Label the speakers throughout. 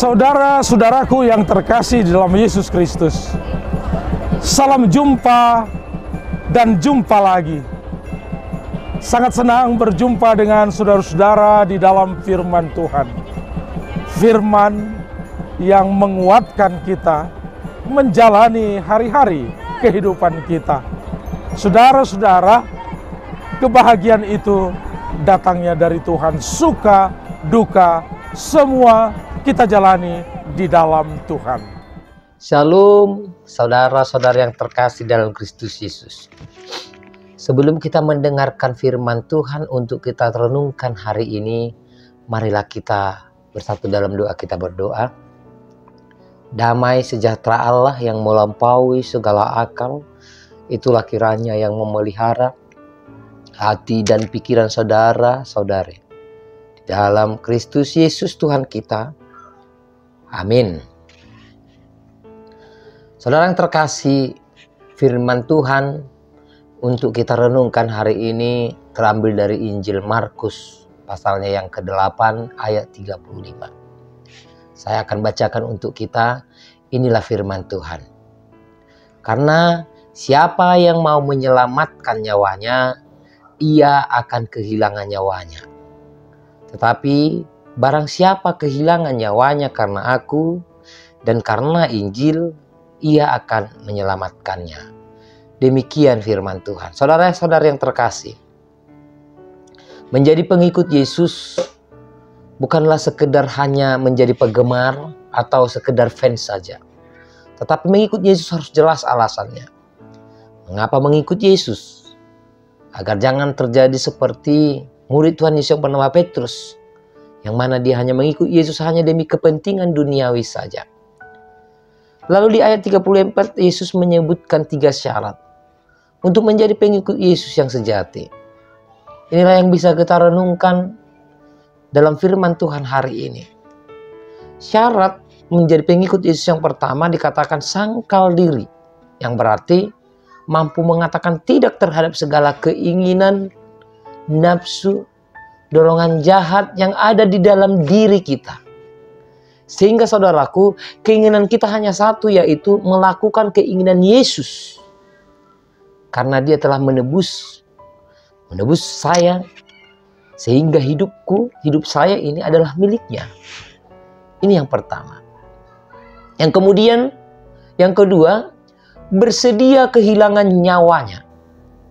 Speaker 1: Saudara-saudaraku yang terkasih di dalam Yesus Kristus, salam jumpa dan jumpa lagi. Sangat senang berjumpa dengan saudara-saudara di dalam firman Tuhan. Firman yang menguatkan kita menjalani hari-hari kehidupan kita. Saudara-saudara, kebahagiaan itu datangnya dari Tuhan. Suka, duka, semua kita jalani di dalam Tuhan.
Speaker 2: Shalom, saudara-saudara yang terkasih dalam Kristus Yesus. Sebelum kita mendengarkan firman Tuhan untuk kita renungkan hari ini, marilah kita bersatu dalam doa. Kita berdoa. Damai sejahtera Allah yang melampaui segala akal, itulah kiranya yang memelihara hati dan pikiran saudara-saudari dalam Kristus Yesus Tuhan kita. Amin. Saudara yang terkasih, firman Tuhan untuk kita renungkan hari ini terambil dari Injil Markus pasalnya yang ke-8 ayat 35. Saya akan bacakan untuk kita. Inilah firman Tuhan. Karena siapa yang mau menyelamatkan nyawanya, ia akan kehilangan nyawanya. Tetapi barang siapa kehilangan nyawanya karena aku dan karena Injil, ia akan menyelamatkannya. Demikian firman Tuhan. Saudara-saudara yang terkasih, menjadi pengikut Yesus bukanlah sekedar hanya menjadi penggemar atau sekedar fans saja. Tetapi mengikut Yesus harus jelas alasannya. Mengapa mengikut Yesus? Agar jangan terjadi seperti murid Tuhan Yesus yang bernama Petrus, yang mana dia hanya mengikut Yesus hanya demi kepentingan duniawi saja. Lalu di ayat 34 Yesus menyebutkan 3 syarat untuk menjadi pengikut Yesus yang sejati. Inilah yang bisa kita renungkan dalam firman Tuhan hari ini. Syarat menjadi pengikut Yesus yang pertama dikatakan sangkal diri, yang berarti mampu mengatakan tidak terhadap segala keinginan, nafsu, dorongan jahat yang ada di dalam diri kita. Sehingga saudaraku, keinginan kita hanya satu, yaitu melakukan keinginan Yesus. Karena dia telah menebus saya, sehingga hidup saya ini adalah miliknya. Ini yang pertama. Yang kemudian, yang kedua, bersedia kehilangan nyawanya.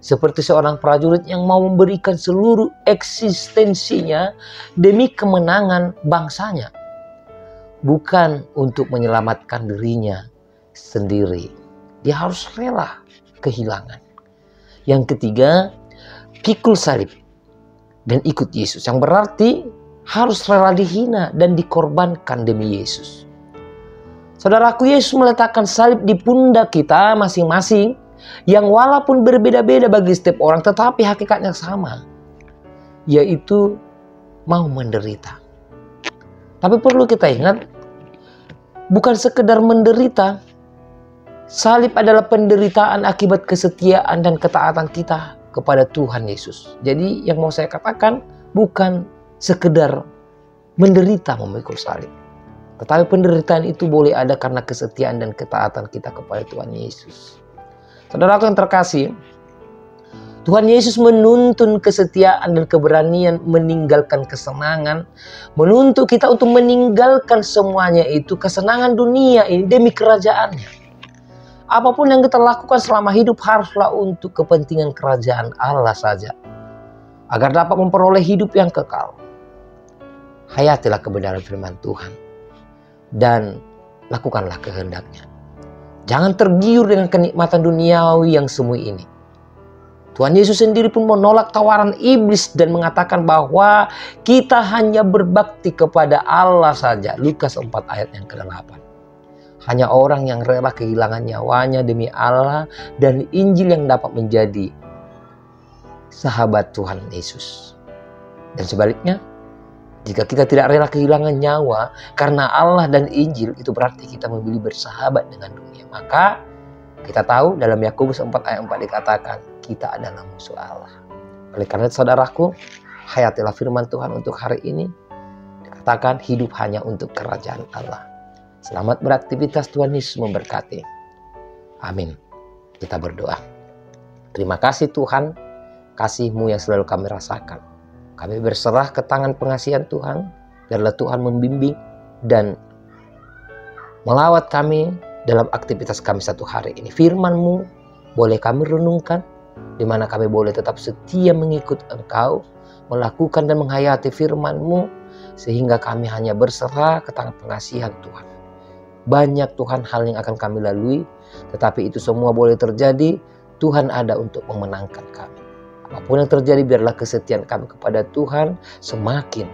Speaker 2: Seperti seorang prajurit yang mau memberikan seluruh eksistensinya demi kemenangan bangsanya. Bukan untuk menyelamatkan dirinya sendiri. Dia harus rela kehilangan. Yang ketiga, pikul salib dan ikut Yesus. Yang berarti harus rela dihina dan dikorbankan demi Yesus. Saudaraku, Yesus meletakkan salib di pundak kita masing-masing, yang walaupun berbeda-beda bagi setiap orang, tetapi hakikatnya sama, yaitu mau menderita. Tapi perlu kita ingat, bukan sekedar menderita. Salib adalah penderitaan akibat kesetiaan dan ketaatan kita kepada Tuhan Yesus. Jadi yang mau saya katakan, bukan sekedar menderita memikul salib, tetapi penderitaan itu boleh ada karena kesetiaan dan ketaatan kita kepada Tuhan Yesus. Saudaraku yang terkasih, Tuhan Yesus menuntun kesetiaan dan keberanian meninggalkan kesenangan, menuntut kita untuk meninggalkan semuanya itu, kesenangan dunia ini demi kerajaannya. Apapun yang kita lakukan selama hidup haruslah untuk kepentingan kerajaan Allah saja, agar dapat memperoleh hidup yang kekal. Hayatilah kebenaran firman Tuhan dan lakukanlah kehendaknya. Jangan tergiur dengan kenikmatan duniawi yang semu ini. Tuhan Yesus sendiri pun menolak tawaran iblis dan mengatakan bahwa kita hanya berbakti kepada Allah saja. Lukas 4 ayat yang ke-8. Hanya orang yang rela kehilangan nyawanya demi Allah dan Injil yang dapat menjadi sahabat Tuhan Yesus. Dan sebaliknya, jika kita tidak rela kehilangan nyawa karena Allah dan Injil, itu berarti kita memilih bersahabat dengan dunia. Maka kita tahu dalam Yakobus 4 ayat 4 dikatakan kita adalah musuh Allah. Oleh karena itu saudaraku, hayatilah firman Tuhan untuk hari ini. katakan hidup hanya untuk kerajaan Allah. Selamat beraktivitas, Tuhan Yesus memberkati. Amin. Kita berdoa. Terima kasih Tuhan, kasih-Mu yang selalu kami rasakan. Kami berserah ke tangan pengasihan Tuhan, biarlah Tuhan membimbing dan melawat kami dalam aktivitas kami satu hari ini. Firman-Mu boleh kami renungkan, di mana kami boleh tetap setia mengikut Engkau, melakukan dan menghayati firman-Mu, sehingga kami hanya berserah ke tangan pengasihan Tuhan. Banyak Tuhan hal yang akan kami lalui, tetapi itu semua boleh terjadi, Tuhan ada untuk memenangkan kami. Apapun yang terjadi, biarlah kesetiaan kami kepada Tuhan semakin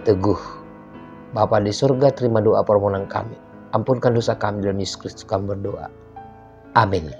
Speaker 2: teguh. Bapa di surga, terima doa permohonan kami. Ampunkan dosa kami dalam Yesus Kristus kami berdoa. Amin.